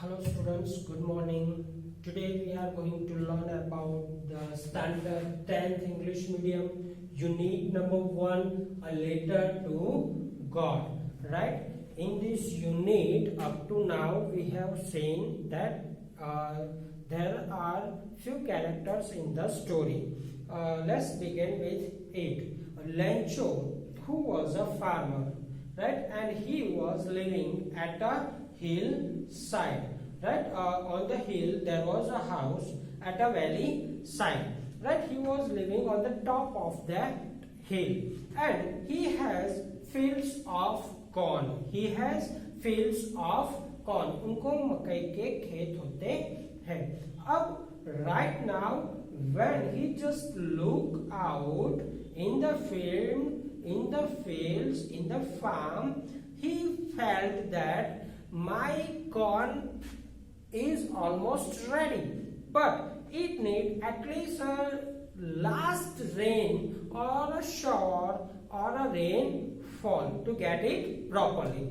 Hello students, good morning. Today we are going to learn about the standard 10th English medium unit number 1, a letter to God. Right? In this unit up to now we have seen that there are few characters in the story. Let's begin with it. Lencho, who was a farmer, right, and he was living at a hillside, right. On the hill there was a house at a valley side, right. He was living on the top of that hill and he has fields of corn. He has fields of corn. उनको मकई के खेत होते हैं. अब right now when he just look out in the field, in the fields, in the farm, he felt that my corn is almost ready, but it need at least a last rain or a shower or a rainfall to get it properly.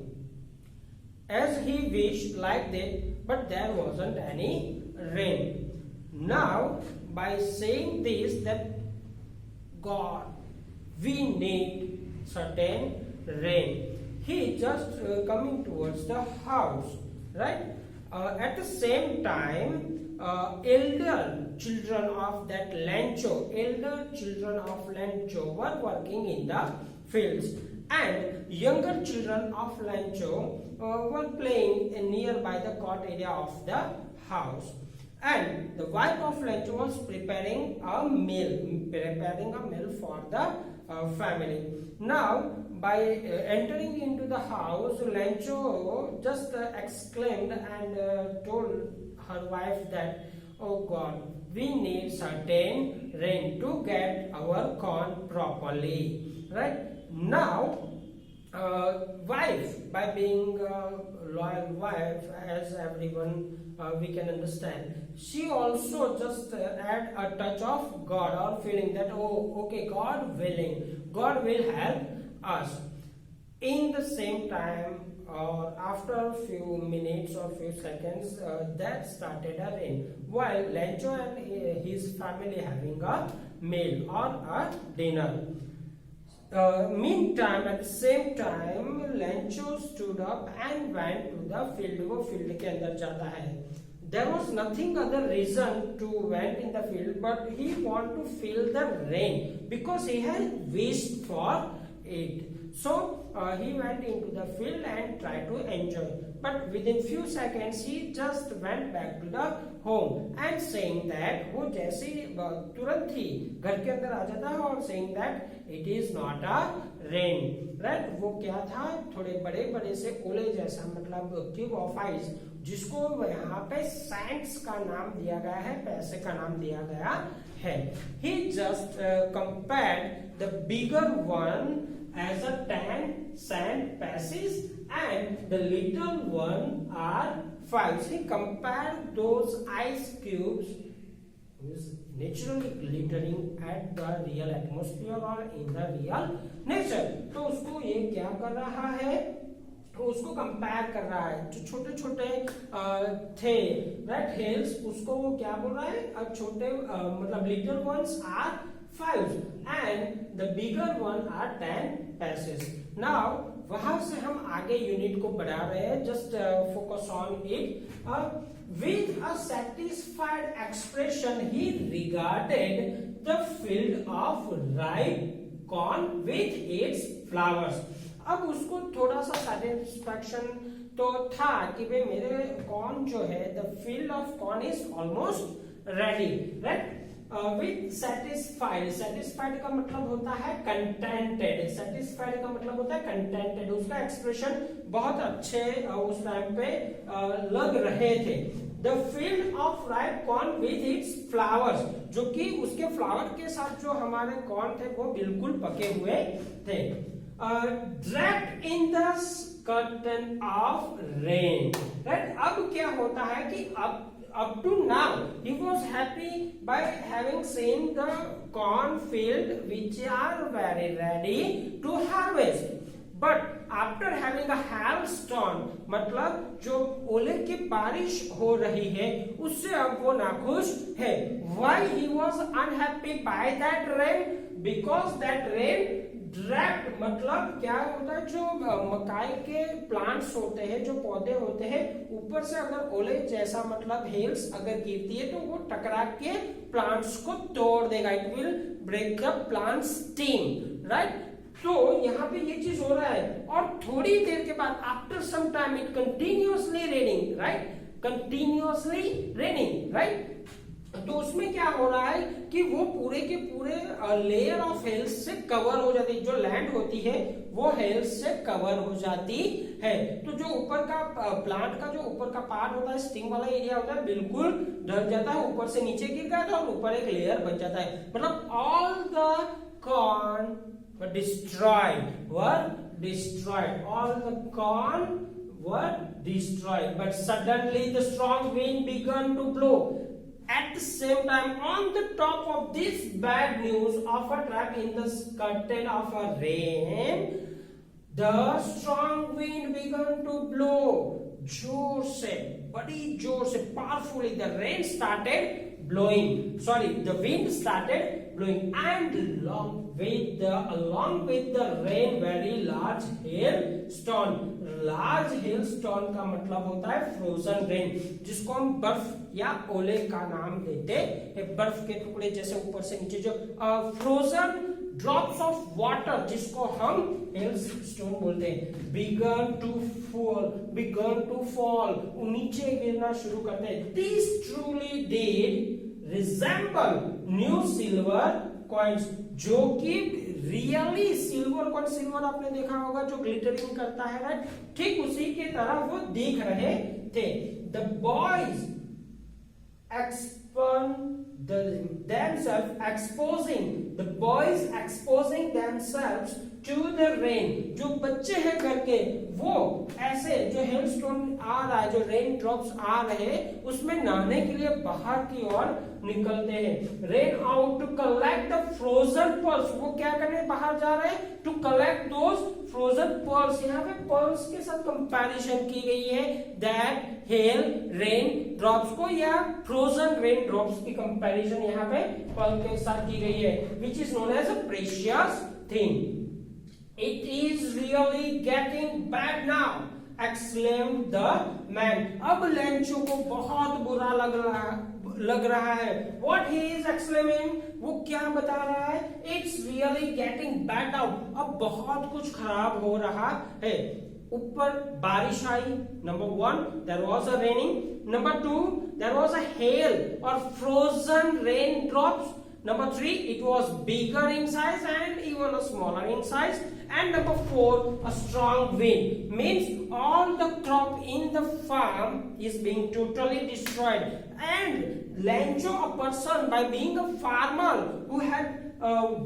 As he wished like that, but there wasn't any rain. Now, by saying this, that God, we need certain rain. He just coming towards the house, right? At the same time, elder children of that Lencho, were working in the fields, and younger children of Lencho were playing nearby the court area of the house. And the wife of Lencho was preparing a meal for the family. Now, by entering into the house, Lencho just exclaimed and told her wife that, "Oh God, we need certain rain to get our corn properly." Right? Now, wife, by being a loyal wife, as everyone we can understand, she also just add a touch of God, or feeling that, oh, okay, God willing, God will help us. In the same time, or after a few minutes or few seconds, that started a rain, while Lencho and his family having a meal or a dinner. Meantime, at the same time, Lencho stood up and went to the field. वो field के अंदर जाता है. There was nothing other reason to went in the field, but he want to feel the rain because he had wished for it. So he went into the field and tried to enjoy. But within few seconds he just went back to the home and saying that, वो जैसे तुरंत ही घर के अंदर आ जाता है और saying that it is not a rain, right? वो क्या था, थोड़े बड़े बड़े से ओले जैसा, मतलब क्यूब ऑफ आइस, जिसको यहाँ पे सैंड्स का नाम दिया गया है, पैसे का नाम दिया गया है. He just compared the bigger one as a 10 sand pieces and the little one are 5. He compared those ice cubes is naturally glittering at the real atmosphere or in the real nature. तो उसको ये क्या कर रहा है, तो उसको compare कर रहा है. जो छोटे छोटे थे राइट हिल्स, उसको वो क्या बोल रहा है, अब छोटे मतलब little ones are 5 and the bigger one are 10 pieces. Now वहां से हम आगे यूनिट को बढ़ा रहे हैं. Just focus on it. With a satisfied expression, he regarded the field of ripe corn with its flowers. अब उसको थोड़ा सा सेटिस्फैक्शन तो था कि भाई मेरे कॉर्न जो है, the field of corn is almost ready, right? With satisfied का मतलब होता है contented. Satisfied का मतलब होता है contented. उसका एक्सप्रेशन बहुत अच्छे उस टाइम पे लग रहे थे. The field of ripe corn with its flowers, जो कि उसके फ्लावर के साथ जो हमारे कॉर्न थे वो बिल्कुल पके हुए थे. Draped in the curtain of rain, right? अब क्या होता है कि up to now he was happy by having seen the corn field which are very ready to harvest, but after having a hailstorm, मतलब जो ओले की बारिश हो रही है उससे अब वो नाखुश है. Why he was unhappy by that rain? Because that rain draped, मतलब क्या होता है, जो मकाई के प्लांट्स होते हैं, जो पौधे होते हैं, ऊपर से अगर ओले जैसा मतलब हेल्स अगर गिरती है तो वो टकरा के प्लांट्स को तोड़ देगा. It will break the plant stem, right. तो यहाँ पे ये चीज हो रहा है और थोड़ी देर के बाद after some time it continuously raining, right, continuously raining, right. तो उसमें क्या हो रहा है कि वो पूरे के पूरे लेयर ऑफ हेल्स से कवर हो जाती है. जो लैंड होती है वो हेल्स से कवर हो जाती है. तो जो ऊपर का प्लांट का जो ऊपर का पार्ट होता है, स्टिंग वाला एरिया होता है, बिल्कुल ढक जाता है, ऊपर से नीचे गिर गया था और ऊपर एक लेयर बच जाता है. मतलब all the corn were destroyed, all the corn were destroyed. But suddenly the strong wind began to blow. At the same time, on the top of this bad news of a trap in the curtain of a rain, the strong wind began to blow. जोर से, बड़ी जोर से, powerfully the rain started blowing. Sorry, the wind started blowing, and along with the rain, very large hailstone. Large hailstone का मतलब होता है frozen rain, जिसको हम बर्फ या ओले का नाम देते हैं. बर्फ के टुकड़े जैसे ऊपर से नीचे, जो frozen drops of water, जिसको हम hailstone बोलते हैं, began to fall, नीचे गिरना शुरू करते हैं. These truly did resemble new silver coins, जो कि रियली सिल्वर कॉइन, सिल्वर आपने देखा होगा जो ग्लिटरिंग करता है, राइट, ठीक उसी की तरह वो दिख रहे थे. The boys exposing themselves to the rain. जो बच्चे हैं घर के, वो ऐसे जो हेलस्टोन आ रहा है, जो रेन ड्रॉप्स आ रहे हैं, उसमें नहाने के लिए बाहर की ओर निकलते हैं. Ran out to collect the frozen pearls, वो क्या करने बाहर जा रहे हैं? To collect those frozen pearls. यहाँ पे पर्ल्स के साथ कंपैरिजन की गई है, दैट हेल रेन ड्रॉप्स को, या फ्रोजन रेन ड्रॉप्स की कंपैरिजन यहाँ पे पर्ल के साथ की गई है, which is known as a precious thing. It is really getting bad now, exclaimed the man. अब लेंचो को बहुत बुरा लग रहा है. What he is exclaiming, वो क्या बता रहा है? It's really getting bad now. अब बहुत कुछ खराब हो रहा है. ऊपर बारिश आई, number 1 there was a raining, number 2 there was a hail or frozen rain drops, number 3 it was bigger in size and even a smaller in size, and number 4 a strong wind, means all the crop in the farm is being totally destroyed. And Lencho, a person, by being a farmer who had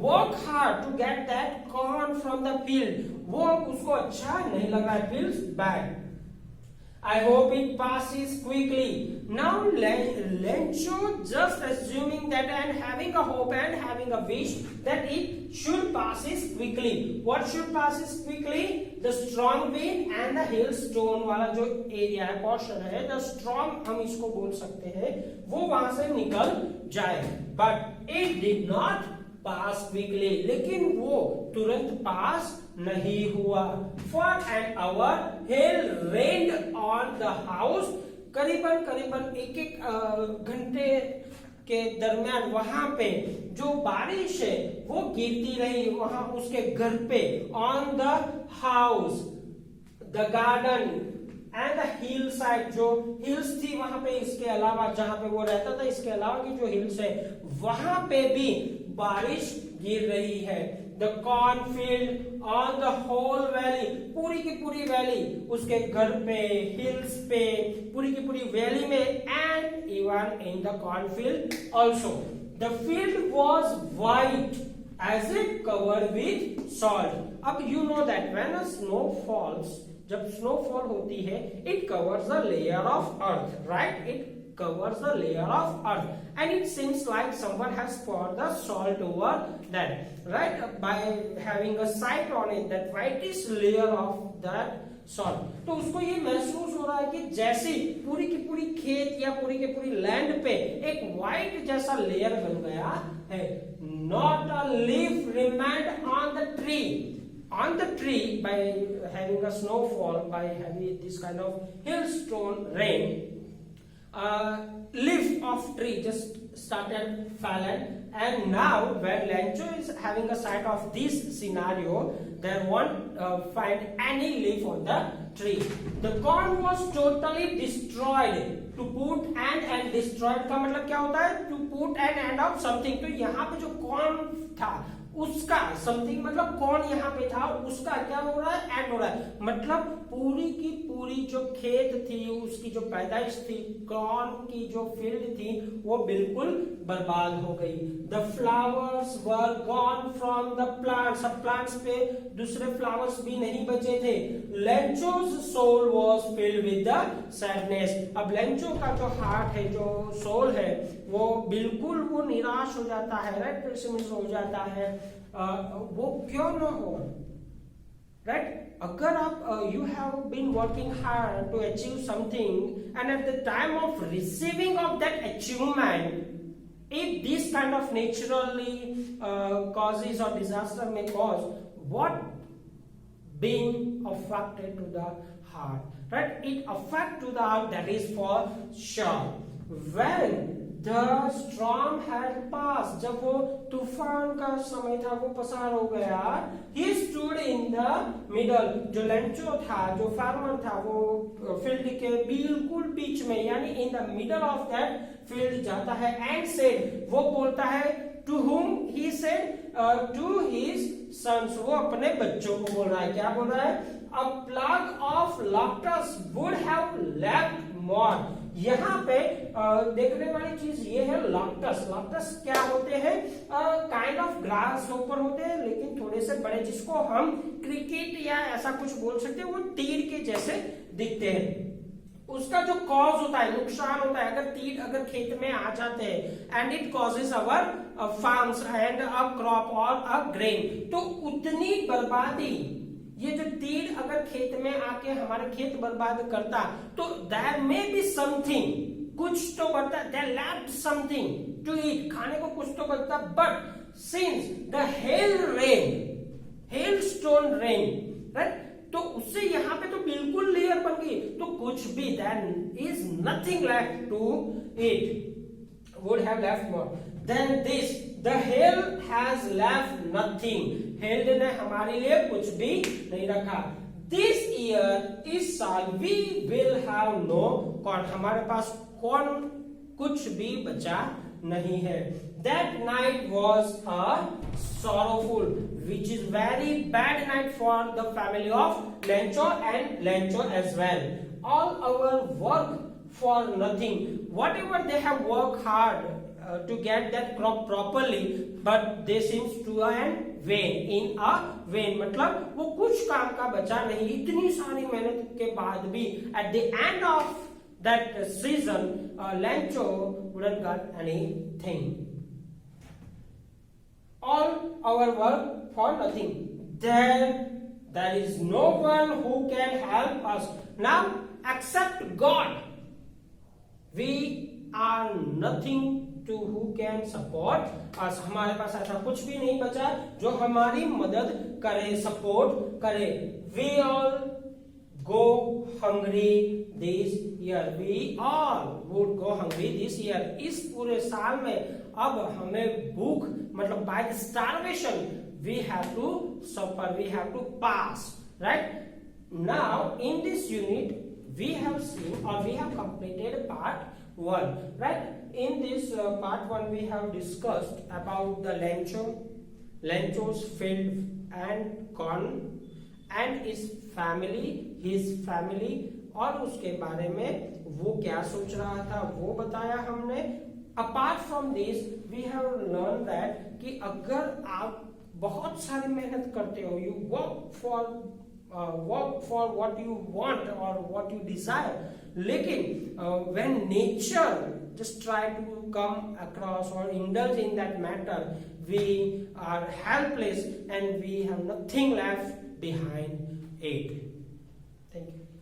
worked hard to get that corn from the field, वो उसको अच्छा नहीं लग रहा है, feels bad. I hope it passes quickly. Now Lencho just assuming that and having a hope and having a wish that it should passes quickly. What should passes quickly? The strong wind and the hailstone वाला जो area है, portion है, the storm हम इसको बोल सकते हैं, वो वहां से निकल जाए. But it did not pass quickly. लेकिन वो तुरंत पास नहीं हुआ. For an hour hail rained on the house. करीबन एक घंटे के दरमियान वहां पे जो बारिश है वो गिरती रही वहां उसके घर पे. On the house, the garden and the hill side, जो हिल्स थी वहां पे, इसके अलावा जहां पे वो रहता था, इसके अलावा की जो हिल्स है वहां पे भी बारिश गिर रही है. The cornfield on the whole valley, पूरी की पूरी वैली, उसके घर पे, हिल्स पे, पूरी की पूरी वैली में, and even in the cornfield also. The field was white as if covered with salt. अब you know that when a snow falls, जब snowfall होती है, it covers a layer of earth, right? It covers the layer of earth, and it seems like someone has poured the salt over that, right? By having a sight on it, that whitish layer of that salt, तो उसको ये महसूस हो रहा है कि जैसे पूरी की पूरी खेत या पूरी की पूरी लैंड पे एक व्हाइट जैसा लेयर बन गया है. Not a leaf remained on the tree. On the tree, by having a snowfall, by having this kind of hailstone rain, leaf of tree just started falling, and now when Lencho is having a sight of this scenario, there won't find any leaf on the tree. The corn was totally destroyed. To put an and destroyed का मतलब क्या होता है? To put an end of something. तो यहाँ पे जो corn था उसका समथिंग मतलब कौन यहाँ पे था उसका क्या हो रहा है? एंड हो रहा है. मतलब पूरी की पूरी जो खेत थी उसकी जो पैदाइश थी, कॉर्न की जो फील्ड थी वो बिल्कुल बर्बाद हो गई. The flowers were gone from the plants. अब प्लांट्स पे दूसरे फ्लावर्स भी नहीं बचे थे. Lencho's soul was filled with the sadness. अब लेंचो का जो हार्ट है, जो सोल है, वो बिल्कुल वो निराश हो जाता है, राइट? पेसिमिस्ट हो जाता है. वो क्यों ना हो, राइट? अगर आप you have been working hard to achieve something and at the time of receiving of that achievement, if this kind of naturally causes or disaster may cause, what being affected to the heart, right? It affect to the heart, that is for sure. When the storm had passed, जब वो तूफान का समय था वो पसार हो गया, he stood in the middle. जो लेंचो था, जो फार्मर था, वो फील्ड के बिल्कुल बीच में यानी in the middle of that field जाता है and said, वो बोलता है to whom he said, to his sons. वो अपने बच्चों को बोल रहा है. क्या बोल रहा है? A plug of locusts would have left more. यहाँ पे देखने वाली चीज ये है लॉक्टस. लॉक्टस क्या होते हैं? काइंड ऑफ ग्रास होपर होते हैं लेकिन थोड़े से बड़े, जिसको हम क्रिकेट या ऐसा कुछ बोल सकते हैं. वो तीर के जैसे दिखते हैं. उसका जो कॉज होता है, नुकसान होता है, अगर तीर अगर खेत में आ जाते हैं and it causes our farms and a crop और अ ग्रेन, तो उतनी बर्बादी ये जो तीर अगर खेत में आके हमारे खेत बर्बाद करता, तो देयर मे बी समथिंग, कुछ तो बचता, there left something to eat, खाने को कुछ तो बचता. But since the hail rain, hail stone rain, right, तो उससे यहाँ पे तो बिल्कुल लेयर बन गई, तो कुछ भी there is nothing left to eat, would have left more than this. The hail has left nothing. Hail ने हमारे लिए कुछ भी नहीं रखा. This year इस साल we will have no corn. हमारे पास corn कुछ भी बचा नहीं है. That night was a sorrowful, which is very bad night for the family of Lencho and Lencho as well. All our work for nothing. Whatever they have worked hard to get that crop properly, but they seems to end vain, in a vain. मतलब वो कुछ काम का बचा नहीं. इतनी सारी मेहनत के बाद भी at the end of that season, Lencho wouldn't got anything. All our work for nothing. There is no one who can help us now except God. We are nothing to who can support us. हमारे पास ऐसा कुछ भी नहीं बचा जो हमारी मदद करे, सपोर्ट करे. We all go hungry this year. We all would go hungry this year. इस पूरे साल में अब हमें भूख मतलब by the starvation we have to suffer, we have to pass, right? Now in this unit we have seen or we have completed part 1, right? In this part 1 we have discussed about the Lencho's field and corn and his family और उसके बारे में वो क्या सोच रहा था वो बताया हमने. Apart from this we have learned that कि अगर आप बहुत सारी मेहनत करते हो, you work for work for what you want or what you desire. लेकिन when nature just try to come across or indulge in that matter, we are helpless and we have nothing left behind it. Thank you.